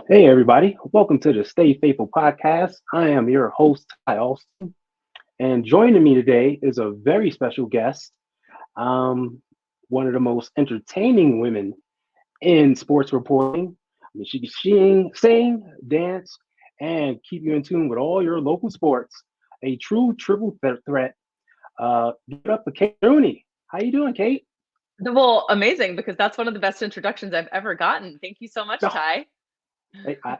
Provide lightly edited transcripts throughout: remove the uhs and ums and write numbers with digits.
Hey, everybody. Welcome to the Stay Faithful podcast. I am your host, Ty Austin, and joining me today is a very special guest, one of the most entertaining women in sports reporting. I mean, she can sing, dance, and keep you in tune with all your local sports. A true triple threat. Give it up for Kate Rooney. How you doing, Kate? Well, amazing, because that's one of the best introductions I've ever gotten. Thank you so much, Oh, Ty.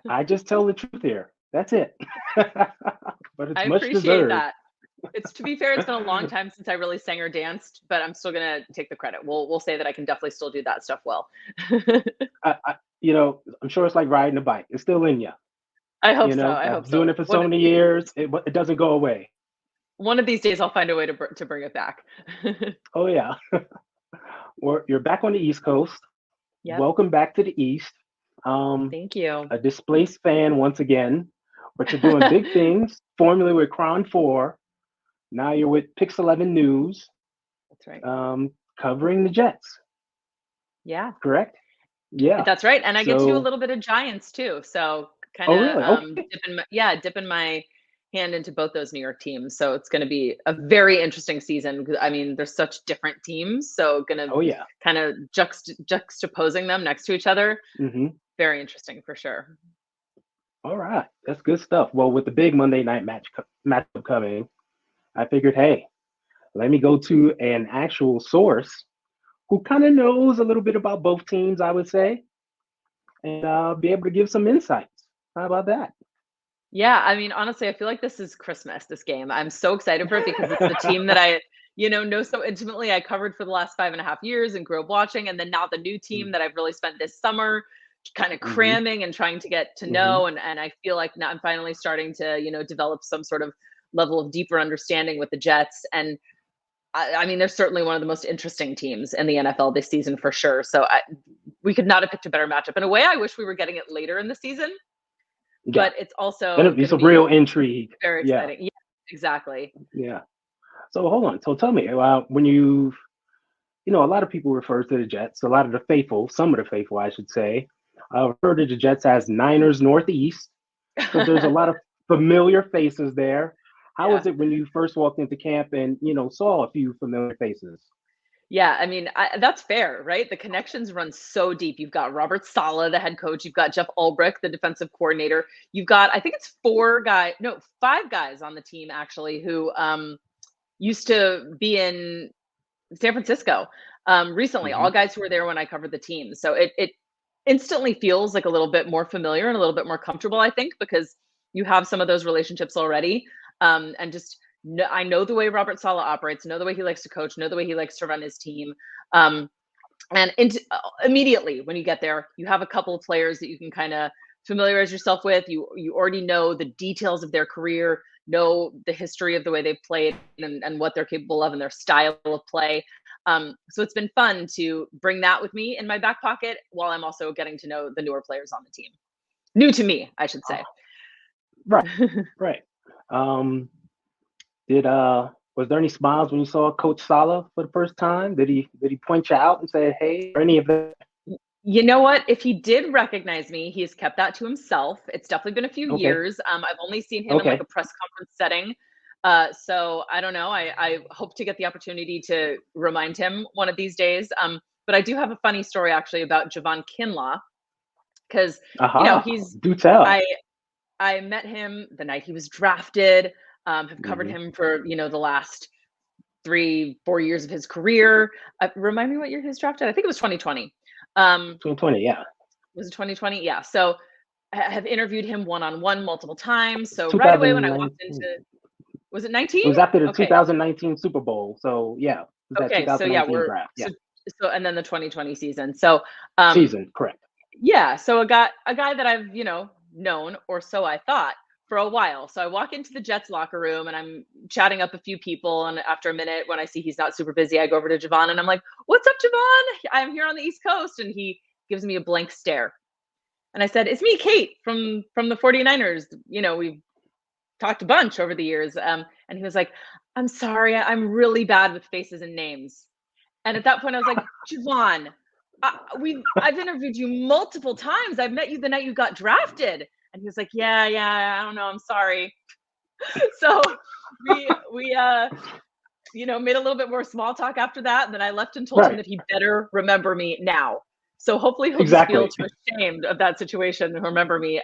I just tell the truth here. That's it. But I it's much appreciate deserved. that. It's to be fair, it's been a long time since I really sang or danced, but I'm still gonna take the credit. We'll say that I can definitely still do that stuff well. I'm sure it's like riding a bike. It's still in you. I hope so. I hope After doing so. it for so many years, it doesn't go away. One of these days I'll find a way to bring it back. Oh yeah. You're back on the East Coast. Yep. Welcome back to the East. Thank you. A displaced fan once again, but you're doing big things. Formerly with Crown 4. Now you're with PIX11 News, That's right. covering the Jets. Yeah. Correct? Yeah. That's right. And I get to do a So, little bit of Giants too. So kind oh of really? Okay. dipping my hand into both those New York teams. So it's going to be a very interesting season because I mean, there's such different teams. So going to Oh yeah. kind of juxtaposing them next to each other. hmm Very interesting for sure. All right. That's good stuff. Well, with the big Monday night matchup coming, I figured, hey, let me go to an actual source who kind of knows a little bit about both teams, I would say, and be able to give some insights. How about that? Yeah, I mean, honestly, I feel like this is Christmas, this game. I'm so excited for it because it's the team that I know so intimately. I covered for the last 5.5 years and grew up watching. And then now the new team that I've really spent this summer kind of hmm cramming and trying to get to hmm know. And I feel like now I'm finally starting to develop some sort of level of deeper understanding with the Jets. And I mean, they're certainly one of the most interesting teams in the NFL this season for sure. So we could not have picked a better matchup. In a way, I wish we were getting it later in the season, Yeah, but it's also it'll be going to some be real intrigue. very Yeah, exciting. Yeah, exactly. yeah. So hold on. So tell me, when a lot of people refer to the Jets, a lot of the faithful, some of the faithful, I should say, refer to the Jets as Niners Northeast because there's a lot of familiar faces there. How was Yeah. it when you first walked into camp and saw a few familiar faces? Yeah, I mean, that's fair, right? The connections run so deep. You've got Robert Saleh, the head coach. You've got Jeff Ulbrich, the defensive coordinator. You've got, I think it's 4 guys, no, 5 guys on the team actually who used to be in San Francisco recently. hmm All guys who were there when I covered the team. So it instantly feels like a little bit more familiar and a little bit more comfortable, I think, because you have some of those relationships already. And just I know the way Robert Sala operates, know the way he likes to coach, know the way he likes to run his team. Um, and immediately when you get there, you have a couple of players that you can kind of familiarize yourself with. You already know the details of their career, know the history of the way they've played and what they're capable of and their style of play. So it's been fun to bring that with me in my back pocket while I'm also getting to know the newer players on the team. New to me, I should say. Right, right. Um, did was there any smiles when you saw Coach Sala for the first time? Did he point you out and say, "Hey," or any of that? You know what? If he did recognize me, he has kept that to himself. It's definitely been a few Okay, years. I've only seen him in like a okay. press conference setting. So I don't know. I hope to get the opportunity to remind him one of these days. But I do have a funny story actually about Javon Kinlaw because Aha, he's do tell. I I met him the night he was drafted. Have covered hmm him for the last 3-4 years of his career. Remind me what year he was drafted? I think it was 2020. Um, 2020, yeah. was it 2020? Yeah. So I have interviewed him one on one multiple times. So right away when I walked 2019. into, was it It 19? was after the Okay. 2019 Super Bowl. So yeah, it was that Okay. So yeah, 2019 we're draft. Yeah, so and then the 2020 season. So um season, correct. yeah, so a guy that I've, known, or so I thought, for a while. So I walk into the Jets locker room and I'm chatting up a few people. And after a minute, when I see he's not super busy, I go over to Javon and I'm like, "What's up, Javon? I'm here on the East Coast." And he gives me a blank stare. And I said, "It's me, Kate, from the 49ers. We've talked a bunch over the years." And he was like, "I'm sorry, I'm really bad with faces and names." And at that point, I was like, "Javon, I've interviewed you multiple times. I've met you the night you got drafted. And he was like, yeah, I don't know. I'm sorry. So we made a little bit more small talk after that. And then I left and told him that he better remember me now. So hopefully he'll just feel too ashamed of that situation and remember me.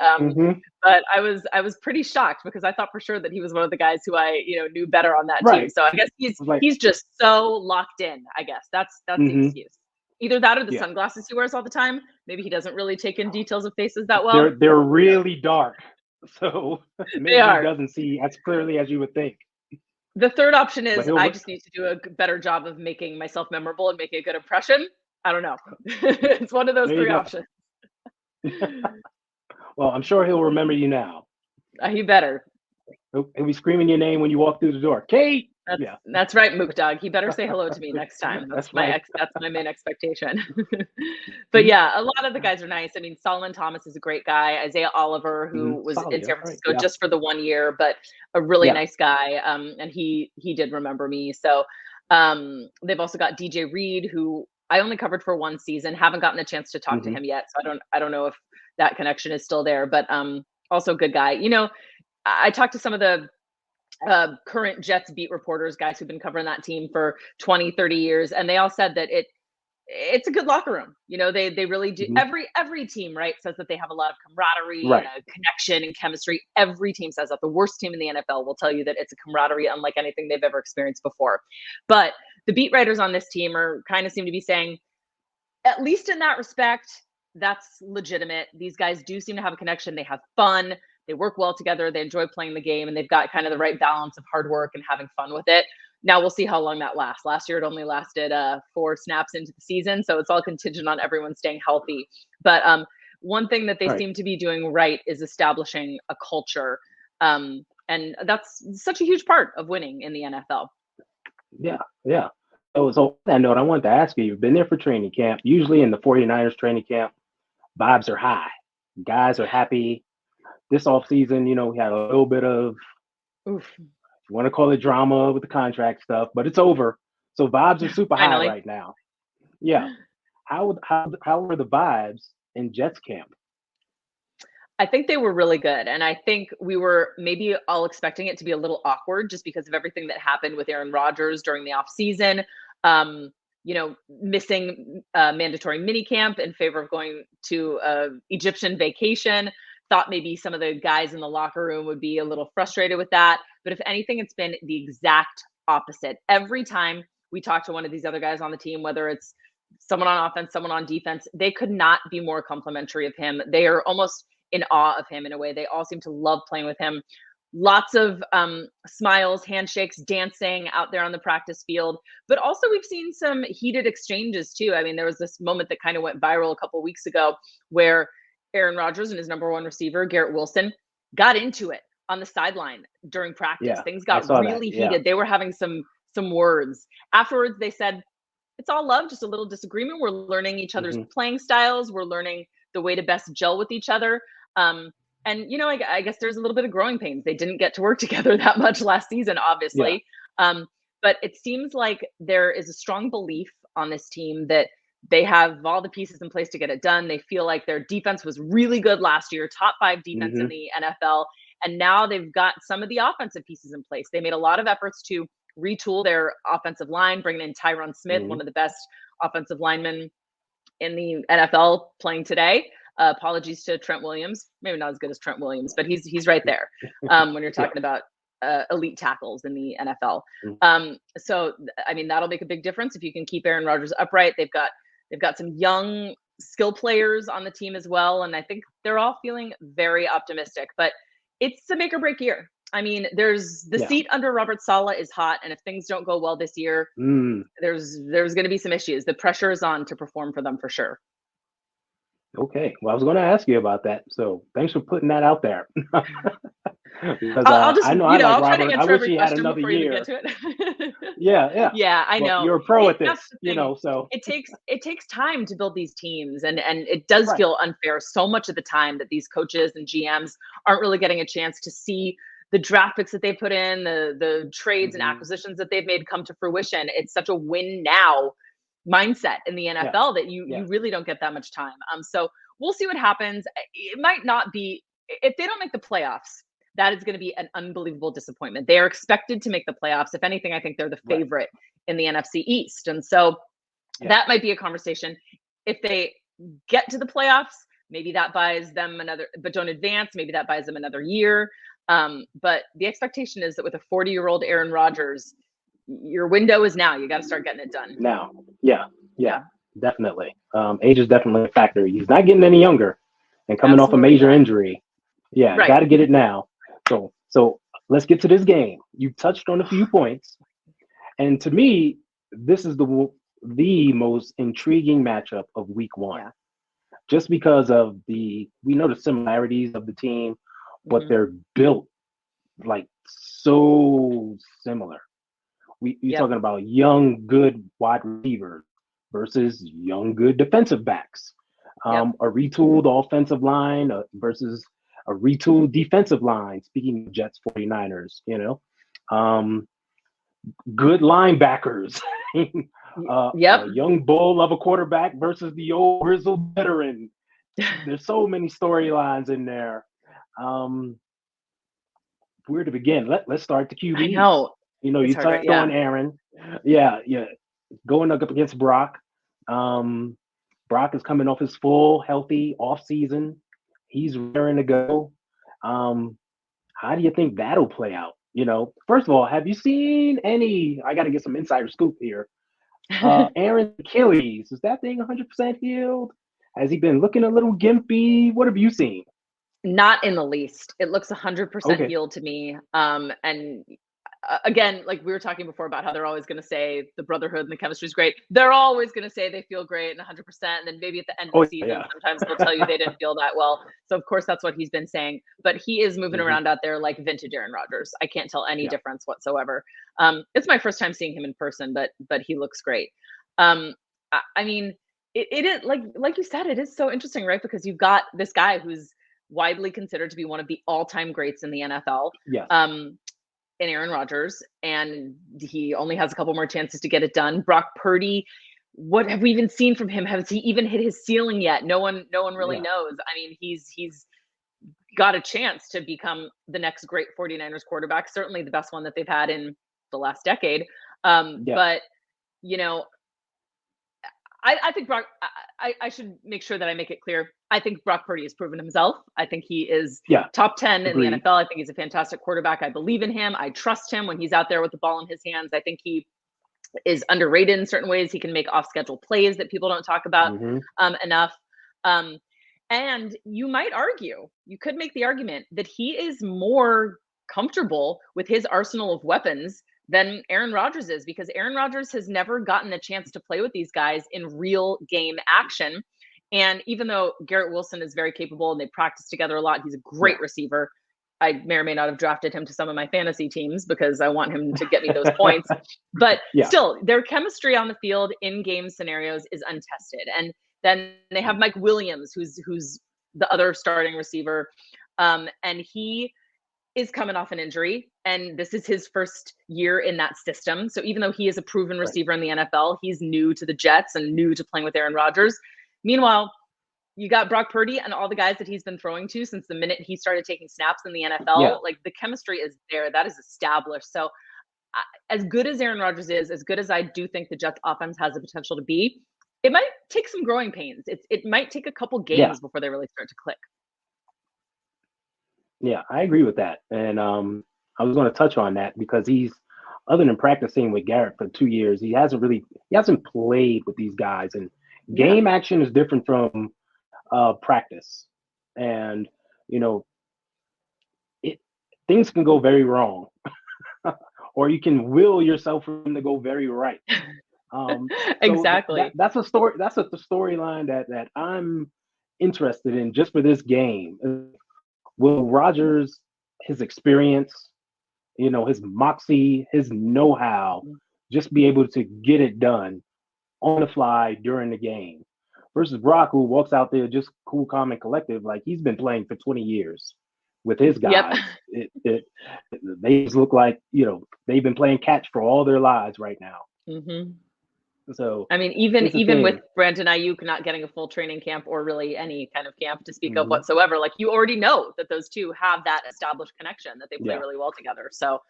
But I was pretty shocked because I thought for sure that he was one of the guys who I knew better on that team. So I guess he's just so locked in. I guess that's the excuse. Either that or the sunglasses he wears all the time. Maybe he doesn't really take in details of faces that well. They're really dark, so maybe he doesn't see as clearly as you would think. The third option is I just need to do a better job of making myself memorable and making a good impression. I don't know. It's one of those three options. Well, I'm sure he'll remember you now. He better. He'll be screaming your name when you walk through the door. Kate! That's right, Mook Dog. He better say hello to me next time. That's my main expectation. But yeah, a lot of the guys are nice. I mean, Solomon Thomas is a great guy. Isaiah Oliver, who was in San Francisco just for the 1 year, but a really nice guy. And he did remember me. So they've also got DJ Reed, who I only covered for 1 season. Haven't gotten a chance to talk to him yet. So I don't know if that connection is still there, but also a good guy. I talked to some of the current Jets beat reporters, guys who've been covering that team for 20, 30 years. And they all said that it's a good locker room. They really do. Every team, right, says that they have a lot of camaraderie and a connection and chemistry. Every team says that. The worst team in the NFL will tell you that it's a camaraderie unlike anything they've ever experienced before. But the beat writers on this team seem to be saying, at least in that respect, that's legitimate. These guys do seem to have a connection. They have fun. They work well together. They enjoy playing the game, and they've got kind of the right balance of hard work and having fun with it. Now we'll see how long that lasts. Last year, it only lasted 4 snaps into the season, so it's all contingent on everyone staying healthy. But one thing that they seem to be doing right is establishing a culture, and that's such a huge part of winning in the NFL. Yeah. So on that note, I wanted to ask you, you've been there for training camp. Usually in the 49ers training camp, vibes are high. Guys are happy. This offseason, we had a little bit of, you want to call it drama with the contract stuff, but it's over. So vibes are super high right now. Yeah. How were the vibes in Jets camp? I think they were really good. And I think we were maybe all expecting it to be a little awkward just because of everything that happened with Aaron Rodgers during the offseason. Missing mandatory minicamp in favor of going to Egyptian vacation. Thought maybe some of the guys in the locker room would be a little frustrated with that. But if anything, it's been the exact opposite. Every time we talk to one of these other guys on the team, whether it's someone on offense, someone on defense, they could not be more complimentary of him. They are almost in awe of him in a way. They all seem to love playing with him. Lots of smiles, handshakes, dancing out there on the practice field. But also we've seen some heated exchanges too. I mean, there was this moment that kind of went viral a couple of weeks ago where Aaron Rodgers and his number 1 receiver, Garrett Wilson, got into it on the sideline during practice. Yeah, things got really heated. They were having some words. Afterwards, they said, it's all love, just a little disagreement. We're learning each other's playing styles. We're learning the way to best gel with each other. And, I guess there's a little bit of growing pains. They didn't get to work together that much last season, obviously. Yeah. But it seems like there is a strong belief on this team that they have all the pieces in place to get it done. They feel like their defense was really good last year, top 5 defense in the NFL. And now they've got some of the offensive pieces in place. They made a lot of efforts to retool their offensive line, bringing in Tyron Smith, one of the best offensive linemen in the NFL playing today. Apologies to Trent Williams. Maybe not as good as Trent Williams, but he's right there when you're talking about elite tackles in the NFL. So, I mean, that'll make a big difference if you can keep Aaron Rodgers upright. They've got some young skill players on the team as well. And I think they're all feeling very optimistic, but it's a make or break year. I mean, there's the seat under Robert Saleh is hot. And if things don't go well this year, there's going to be some issues. The pressure is on to perform for them for sure. Okay. Well, I was going to ask you about that. So thanks for putting that out there. Because I know I like Robert. I wish he had another year. Yeah, I know. You're a pro at this, so it takes time to build these teams, and it does feel unfair so much of the time that these coaches and GMs aren't really getting a chance to see the draft picks that they put in, the trades and acquisitions that they've made come to fruition. It's such a win now mindset in the NFL that you Yes. really don't get that much time. So we'll see what happens. It might not be, if they don't make the playoffs, that is going to be an unbelievable disappointment. They are expected to make the playoffs. If anything, I think they're the Right. favorite in the NFC East. And so that might be a conversation. If they get to the playoffs, maybe that buys them another, but don't advance. Maybe that buys them another year. But the expectation is that with a 40-year-old Aaron Rodgers, your window is now. You got to start getting it done. Now. Yeah. Definitely. Age is definitely a factor. He's not getting any younger and coming off a major injury. Yeah, Right. got to get it now. So let's get to this game. You touched on a few points. And to me, this is the most intriguing matchup of week one. Yeah. Just because of we know the similarities of the team, but they're built like so similar. You're talking about young, good wide receivers versus young, good defensive backs. A retooled offensive line versus a retooled defensive line. Speaking of Jets 49ers, good linebackers. A young bull of a quarterback versus the old grizzled veteran. There's so many storylines in there. Where to begin? Let's start the QBs. I know. You touched on Aaron. Yeah. Going up against Brock. Brock is coming off his full healthy off season. He's raring to go. How do you think that'll play out? First of all, have you seen any? I got to get some insider scoop here. Aaron's Achilles, is that thing 100% healed? Has he been looking a little gimpy? What have you seen? Not in the least. It looks 100% healed to me. And again, like we were talking before about how they're always going to say the brotherhood and the chemistry is great. They're always going to say they feel great and 100%. And then maybe at the end of the season, sometimes they'll tell you they didn't feel that well. So of course, that's what he's been saying. But he is moving around out there like vintage Aaron Rodgers. I can't tell any difference whatsoever. It's my first time seeing him in person, but he looks great. I mean, it is like you said, it is so interesting, right? Because you've got this guy who's widely considered to be one of the all-time greats in the NFL. In Aaron Rodgers, and he only has a couple more chances to get it done. Brock Purdy, what have we even seen from him? Has he even hit his ceiling yet? No one really knows. I mean, he's got a chance to become the next great 49ers quarterback, certainly the best one that they've had in the last decade. But I think Brock, I should make sure that I make it clear. I think Brock Purdy has proven himself. I think he is top 10 in the NFL. I think he's a fantastic quarterback. I believe in him. I trust him when he's out there with the ball in his hands. I think he is underrated in certain ways. He can make off-schedule plays that people don't talk about enough. And you could make the argument that he is more comfortable with his arsenal of weapons than Aaron Rodgers is, because Aaron Rodgers has never gotten a chance to play with these guys in real game action. And even though Garrett Wilson is very capable and they practice together a lot, he's a great receiver. I may or may not have drafted him to some of my fantasy teams because I want him to get me those points. But still, their chemistry on the field in game scenarios is untested. And then they have Mike Williams, who's the other starting receiver. And he is coming off an injury, and this is his first year in that system. So even though he is a proven receiver in the NFL, he's new to the Jets and new to playing with Aaron Rodgers. Meanwhile, you got Brock Purdy and all the guys that he's been throwing to since the minute he started taking snaps in the NFL. Like the chemistry is there. That is established. So as good as Aaron Rodgers is, as good as I do think the Jets offense has the potential to be, it might take some growing pains. It might take a couple games before they really start to click. Yeah, I agree with that. And I was going to touch on that because other than practicing with Garrett for 2 years, he hasn't played with these guys. And game action is different from practice. And, things can go very wrong. Or you can will yourself for them to go very right. Exactly. That's a story. That's the storyline that I'm interested in just for this game. Will Rodgers, his experience, his moxie, his know-how, just be able to get it done on the fly during the game? Versus Brock, who walks out there just cool, calm, and collective, like he's been playing for 20 years with his guys. They just look like, they've been playing catch for all their lives right now. So I mean, it's a even with thing. Brandon Ayuk not getting a full training camp or really any kind of camp to speak of Hmm. whatsoever, like you already know that those two have that established connection, that they play Yeah. really well together. So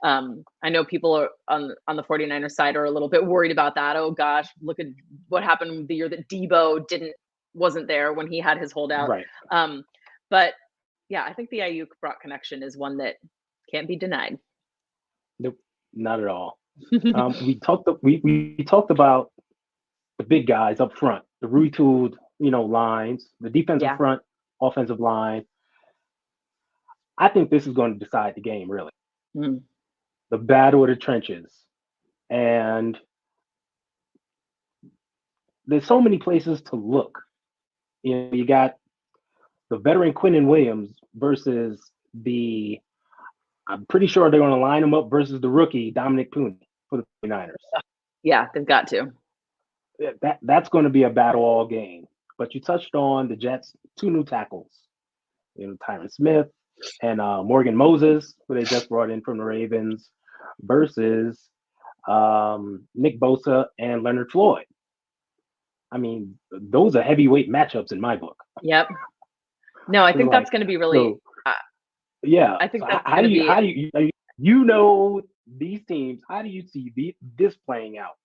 I know people are on the 49ers side are a little bit worried about that. Oh gosh, look at what happened the year that Debo wasn't there when he had his holdout. Right. Um, but yeah, I think the Ayuk Brock connection is one that can't be denied. Nope. Not at all. We talked about the big guys up front, the retooled, lines, the defensive Yeah. front, offensive line. I think this is going to decide the game, really. Mm. The battle of the trenches. And there's so many places to look. You got the veteran Quinton Williams versus I'm pretty sure they're going to line him up versus the rookie Dominic Pooney for the 49ers. Yeah, they've got to. That's going to be a battle all game. But you touched on the Jets' two new tackles, Tyron Smith and Morgan Moses, who they just brought in from the Ravens, versus Nick Bosa and Leonard Floyd. I mean, those are heavyweight matchups in my book. Yep. No, I think Like, that's going to be really. so yeah. I think So that's going to be. how do these teams? How do you see this playing out?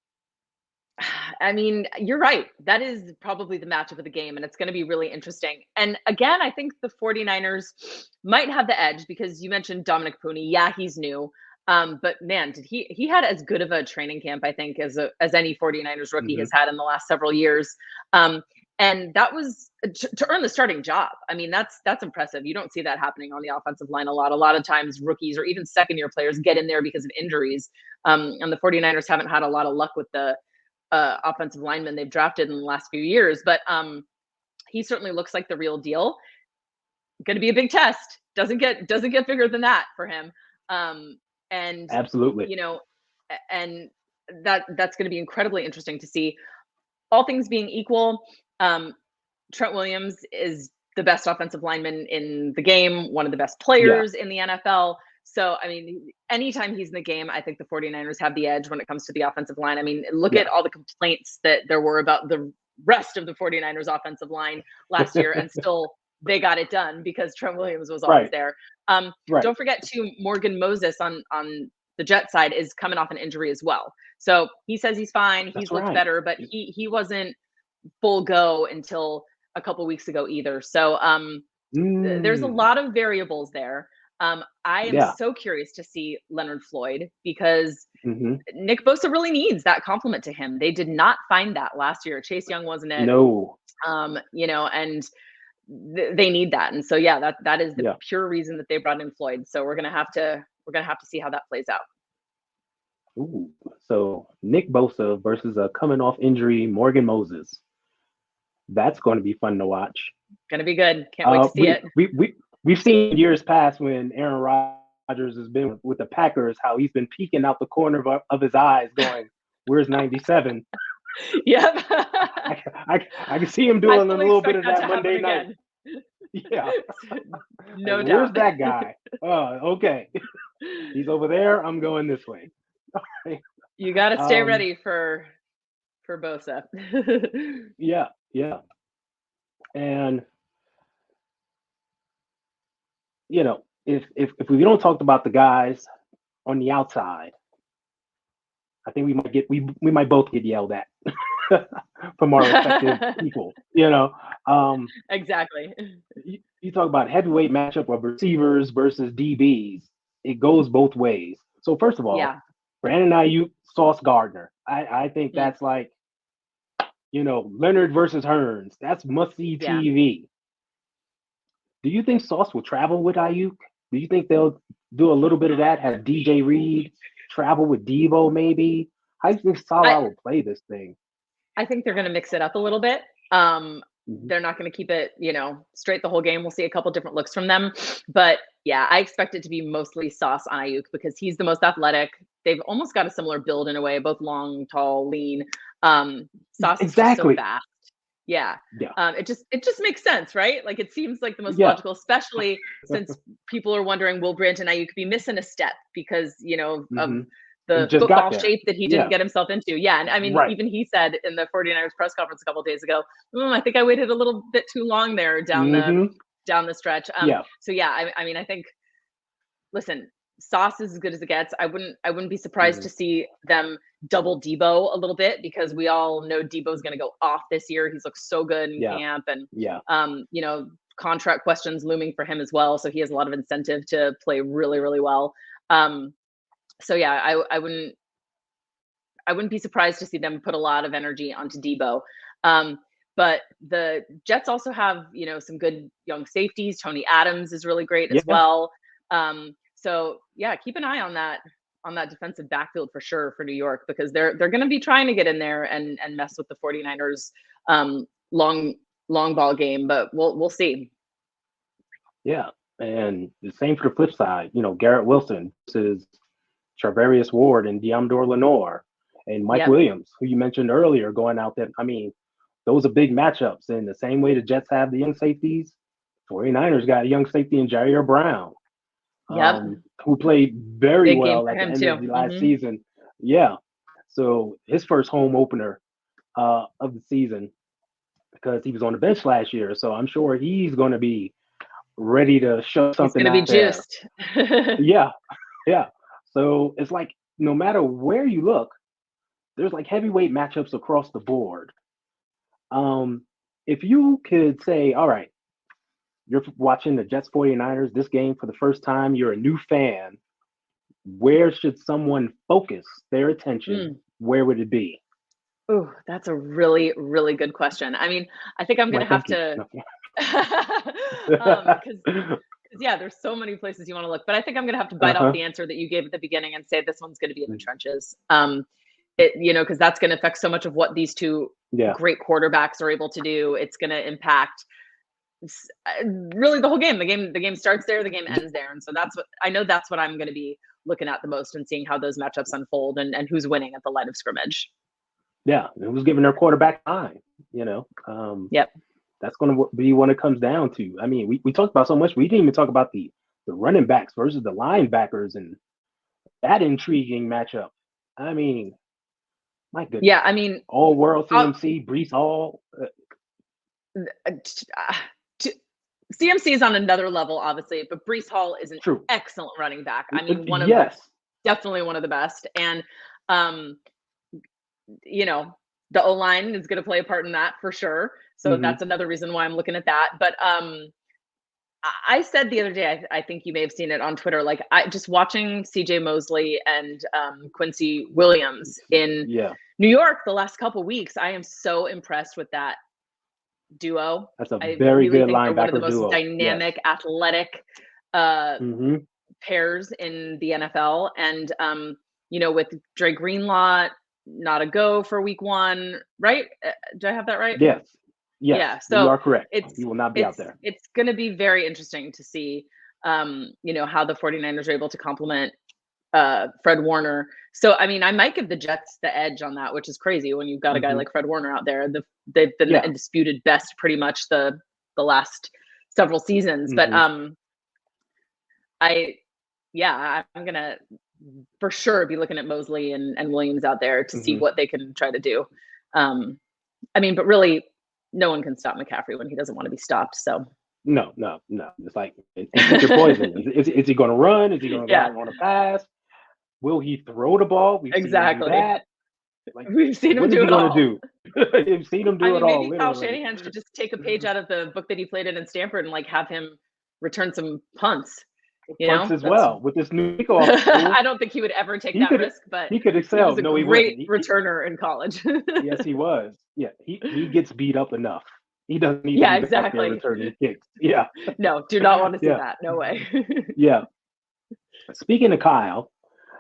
I mean, you're right. That is probably the matchup of the game, and it's going to be really interesting. And again, I think the 49ers might have the edge because you mentioned Dominic Pooney. Yeah, he's new. But man, did he had as good of a training camp, I think, as any 49ers rookie has had in the last several years. And that was to earn the starting job. I mean, that's impressive. You don't see that happening on the offensive line a lot. A lot of times rookies or even second year players get in there because of injuries. And the 49ers haven't had a lot of luck with the offensive linemen they've drafted in the last few years. But he certainly looks like the real deal. Going to be a big test. Doesn't get bigger than that for him. And Absolutely. And that's going to be incredibly interesting to see. All things being equal, Trent Williams is the best offensive lineman in the game, one of the best players in the NFL. So, I mean, anytime he's in the game, I think the 49ers have the edge when it comes to the offensive line. I mean, look at all the complaints that there were about the rest of the 49ers offensive line last year, and still they got it done because Trent Williams was always there. Don't forget too, Morgan Moses on the Jet side is coming off an injury as well. So he says he's fine. He's looked better, but he wasn't full go until a couple weeks ago either. So there's a lot of variables there. I am so curious to see Leonard Floyd because Nick Bosa really needs that compliment to him. They did not find that last year. Chase Young wasn't it. No. And they need that. And so yeah, that is the pure reason that they brought in Floyd. So we're gonna have to see how that plays out. Ooh, so Nick Bosa versus a coming off injury Morgan Moses. That's going to be fun to watch. Gonna be good. Can't wait to see it. We've seen years past when Aaron Rodgers has been with the Packers, how he's been peeking out the corner of his eyes going, where's 97? Yep. I can see him doing a little bit of that Monday night. Yeah. No doubt. Where's that guy? Oh, okay. He's over there. I'm going this way. You got to stay ready for Bosa. Yeah. And if we don't talk about the guys on the outside, I think we might both get yelled at from our respective people. Exactly. You talk about heavyweight matchup of receivers versus DBs. It goes both ways. So first of all, Brandon Ayuk, Sauce Gardner. I think that's like, Leonard versus Hearns. That's must-see TV. Do you think Sauce will travel with Ayuk? Do you think they'll do a little bit of that? Have DJ Reed travel with Devo maybe? How do you think Salah will play this thing? I think they're going to mix it up a little bit. They're not going to keep it, straight the whole game. We'll see a couple different looks from them. But yeah, I expect it to be mostly Sauce on Ayuk because he's the most athletic. They've almost got a similar build in a way, both long, tall, lean. Sauce is just so fast. Yeah. It just makes sense, right? Like it seems like the most logical, especially since people are wondering, will Brandon Ayuk be missing a step because, of the just got football there. shape that he didn't get himself into. Yeah. And I mean, Right. even he said in the 49ers press conference a couple of days ago, I think I waited a little bit too long there down the stretch. Yeah. So yeah, I mean, I think, listen, Sauce is as good as it gets. I wouldn't be surprised to see them double Debo a little bit, because we all know Debo's going to go off this year. He's looked so good in camp, and you know, contract questions looming for him as well. So he has a lot of incentive to play really, really well. So yeah, I wouldn't be surprised to see them put a lot of energy onto Debo. But the Jets also have, you know, some good young safeties. Tony Adams is really great as well. So yeah, keep an eye on that defensive backfield for sure for New York, because they're going to be trying to get in there and mess with the 49ers long ball game, but we'll see. Yeah. And the same for the flip side, you know, Garrett Wilson versus Charvarius Ward and Deommodore Lenoir and Mike Williams, who you mentioned earlier, going out there. I mean, those are big matchups. In the same way the Jets have the young safeties, 49ers got a young safety in Jair Brown, who played very big well at the end of the last season. Yeah. So his first home opener of the season, because he was on the bench last year. So I'm sure he's going to be ready to show something. He's going to be juiced. Yeah. So it's like, no matter where you look, there's like heavyweight matchups across the board. If you could say, all right, you're watching the Jets 49ers, this game for the first time, you're a new fan, where should someone focus their attention? Where would it be? Oh, that's a really, really good question. I mean, I think I'm going to have to, because yeah, there's so many places you want to look, but I think I'm going to have to bite off the answer that you gave at the beginning and say this one's going to be in the trenches. You know, because that's going to affect so much of what these two great quarterbacks are able to do. It's going to impact really the whole game. The game starts there, the game ends there, and so that's what I'm going to be looking at the most, and seeing how those matchups unfold and who's winning at the line of scrimmage. Yeah, it was giving their quarterback time. You know, that's going to be when it comes down to. I mean, we talked about so much. We didn't even talk about the running backs versus the linebackers, and that intriguing matchup. I mean, my goodness. Yeah, I mean, all world CMC, Breece Hall. CMC is on another level, obviously, but Breece Hall is an excellent running back. I mean, definitely one of the best. And, you know, the O-line is going to play a part in that for sure. So that's another reason why I'm looking at that. But I said the other day, I think you may have seen it on Twitter, like just watching CJ Mosley and Quincy Williams in New York the last couple of weeks, I am so impressed with that duo. That's a very good linebacker one of the most duo. Dynamic, athletic pairs in the NFL. And, you know, with Dre Greenlaw, not a go for week 1, right? Do I have that right? Yes. Yeah, so you are correct. He will not be out there. It's going to be very interesting to see, you know, how the 49ers are able to complement Fred Warner. So, I mean, I might give the Jets the edge on that, which is crazy when you've got a guy like Fred Warner out there. They've been the undisputed best pretty much the last several seasons. But I'm going to for sure be looking at Mosley and Williams out there to see what they can try to do. I mean, but really, no one can stop McCaffrey when he doesn't want to be stopped. So no. It's like it's your poison. Is he going to run? Is he going to want to pass? Will he throw the ball? We've seen him do that. Like, we've seen him do it all. We've seen him do it all. Maybe Kyle Shanahan should just take a page out of the book that he played in Stanford and like have him return some punts. Punts as well with this new kickoff. I don't think he would ever take that risk, but he could excel. He was a great returner in college. Yes, he was. Yeah, he gets beat up enough. He doesn't need to be back there returning kicks. Yeah. No, do not want to see that. No way. Yeah. Speaking of Kyle,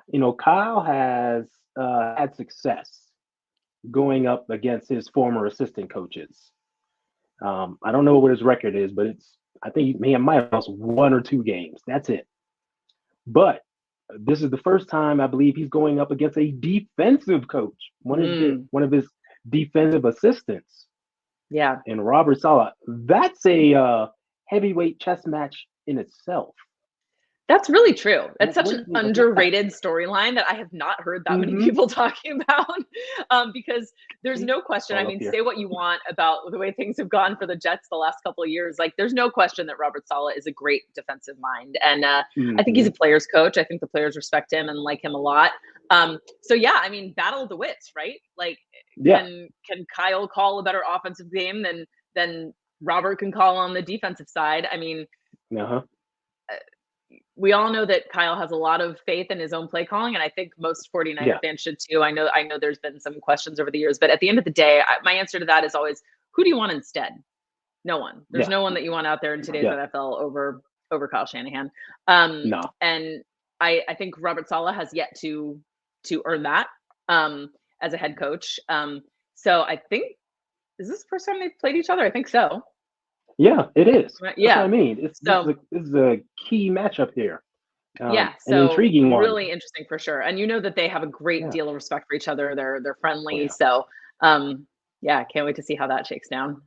you know, Kyle has had success going up against his former assistant coaches. I don't know what his record is, but I think he might have lost 1 or 2 games. That's it. But this is the first time I believe he's going up against a defensive coach, one of his defensive assistants. Yeah. And Robert Saleh. That's a heavyweight chess match in itself. That's really true. That's such What do an you think of that? underrated storyline that I have not heard that many Mm-hmm. people talking about. Because there's no question. I All up mean, here. say what you want about the way things have gone for the Jets the last couple of years. Like, there's no question that Robert Saleh is a great defensive mind, and I think he's Mm-hmm. a players' coach. I think the players respect him and like him a lot. So yeah, I mean, battle of the wits, right? Like, Yeah. can Kyle call a better offensive game than Robert can call on the defensive side? I mean, Uh-huh. we all know that Kyle has a lot of faith in his own play calling, and I think most 49er Yeah. fans should too. I know there's been some questions over the years, but at the end of the day, my answer to that is always, who do you want instead? No one. There's Yeah. no one that you want out there in today's Yeah. NFL over Kyle Shanahan. No. And I think Robert Saleh has yet to earn that as a head coach. So I think, is this the first time they've played each other? I think so. Yeah, it is. Right? That's what Yeah. I mean. So This is a key matchup here. yeah, An so intriguing one. really interesting for sure. And you know that they have a great Yeah. deal of respect for each other. They're Oh friendly. yeah. So yeah, can't wait to see how that shakes down.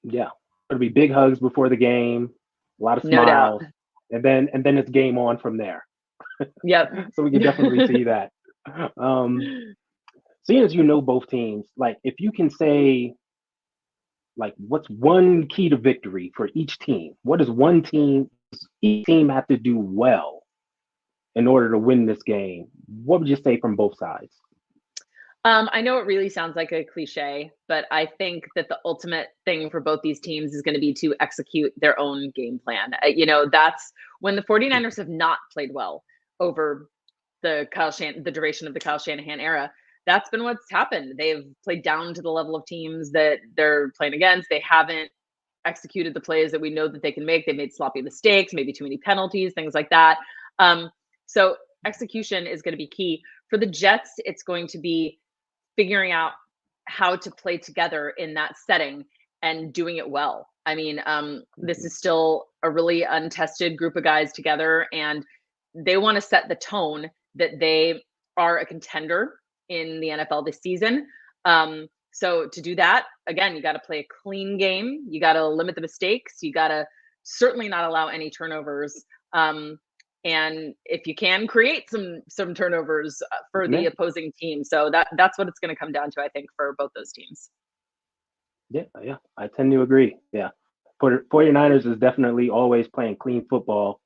Yeah. It'll be big hugs before the game, a lot of No doubt. smiles, and then it's game on from there. Yep. So we can definitely see that. Um, Seeing as you know both teams, like if you can say like what's one key to victory for each team? What does each team have to do well in order to win this game? What would you say from both sides? I know it really sounds like a cliche, but I think that the ultimate thing for both these teams is going to be to execute their own game plan. That's when the 49ers have not played well over the duration of the Kyle Shanahan era. That's been what's happened. They've played down to the level of teams that they're playing against. They haven't executed the plays that we know that they can make. They made sloppy mistakes, maybe too many penalties, things like that. So execution is going to be key. For the Jets, it's going to be figuring out how to play together in that setting and doing it well. I mean, this is still a really untested group of guys together, and they want to set the tone that they are a contender in the NFL this season. So to do that, again, you got to play a clean game. You got to limit the mistakes. You got to certainly not allow any turnovers. And if you can, create some turnovers for the Yeah, opposing team. So that's what it's going to come down to, I think, for both those teams. yeah, I tend to agree. Yeah. 49ers is definitely always playing clean football,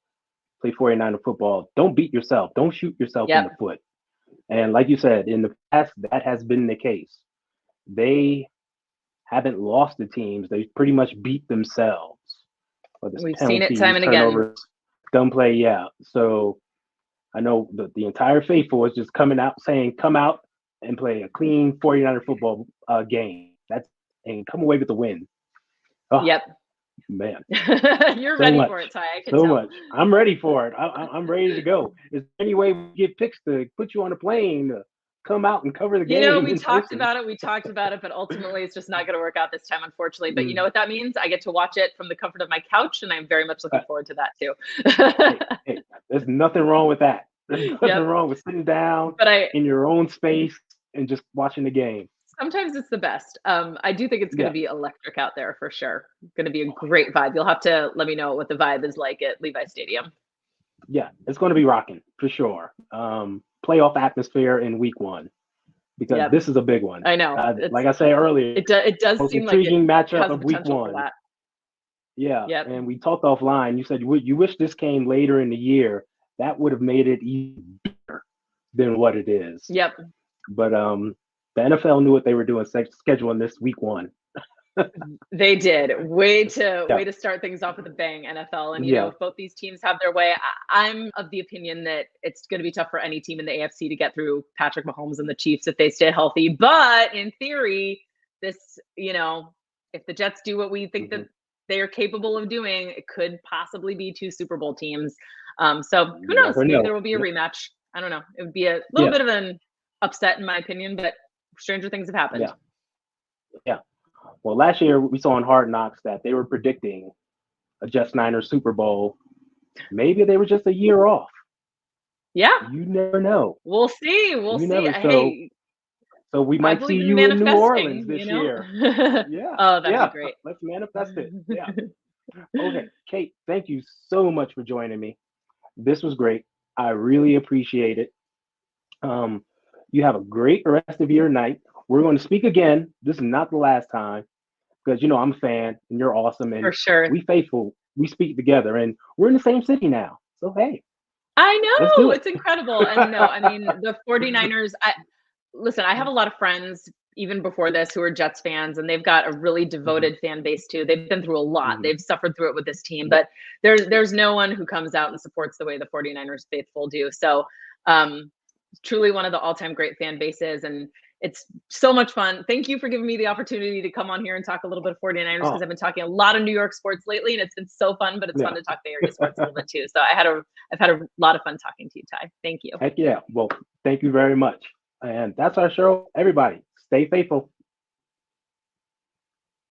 play 49er football. Don't beat yourself. Don't shoot yourself in Yep. the foot. And like you said, in the past, that has been the case. They haven't lost the teams. They pretty much beat themselves. Whether it's We've seen it time penalties, and again. turnovers, gunplay, yeah. So I know the entire faithful is just coming out saying, come out and play a clean 49er football game. And come away with the win. Oh, Yep. man. You're So ready much. for it, Ty. I can So tell. much. I'm ready for it. I'm ready to go. Is there any way we get picks to put you on a plane to come out and cover the game We in talked person? about it, but ultimately it's just not going to work out this time, unfortunately. But you know Mm. what that means? I get to watch it from the comfort of my couch, and I'm very much looking forward to that too. Hey, there's nothing wrong with that. There's nothing Yep. wrong with sitting down But in your own space and just watching the game. sometimes it's the best. I do think it's going Yeah. to be electric out there for sure. Going to be a great vibe. You'll have to let me know what the vibe is like at Levi Stadium. Yeah, it's going to be rocking for sure. Playoff atmosphere in week one because Yep. this is a big one. I know. Like I said earlier, It does most seem like it intriguing matchup has of week potential for one. that. Yeah, Yep. and we talked offline. You said you wish this came later in the year. That would have made it even better than what it is. Yep. But the NFL knew what they were doing, scheduling this week one. They did. Way to start things off with a bang, NFL. And if both these teams have their way, I'm of the opinion that it's going to be tough for any team in the AFC to get through Patrick Mahomes and the Chiefs if they stay healthy. But in theory, this, if the Jets do what we think that they are capable of doing, it could possibly be two Super Bowl teams. So who knows? Maybe there will be a rematch. I don't know. It would be a little bit of an upset in my opinion, but stranger things have happened. Yeah. Well, last year we saw in Hard Knocks that they were predicting a Jets Niners Super Bowl. Maybe they were just a year off. Yeah. You never know. We'll see. We'll see. So we might see you in New Orleans this year. Yeah. Oh, that'd be great. Let's manifest it. Yeah. Okay. Kate, thank you so much for joining me. This was great. I really appreciate it. Um, you have a great rest of your night. We're going to speak again. This is not the last time because I'm a fan and you're awesome For and sure. we faithful. We speak together and we're in the same city now. So hey, I let's do know, it. it's incredible. And no, I mean, the 49ers, listen, I have a lot of friends even before this who are Jets fans, and they've got a really Mhm, devoted fan base too. They've been through a lot. mhm. They've suffered through it with this team, Yeah. but there's no one who comes out and supports the way the 49ers faithful do. So, um, truly one of the all-time great fan bases, and it's so much fun. Thank you for giving me the opportunity to come on here and talk a little bit of 49ers because Oh, I've been talking a lot of New York sports lately, and it's been so fun, but it's fun yeah. to talk Bay Area sports a little bit too. So I've had a lot of fun talking to you, Ty. Thank you. Heck yeah. Well, thank you very much. And that's our show. Everybody, stay faithful.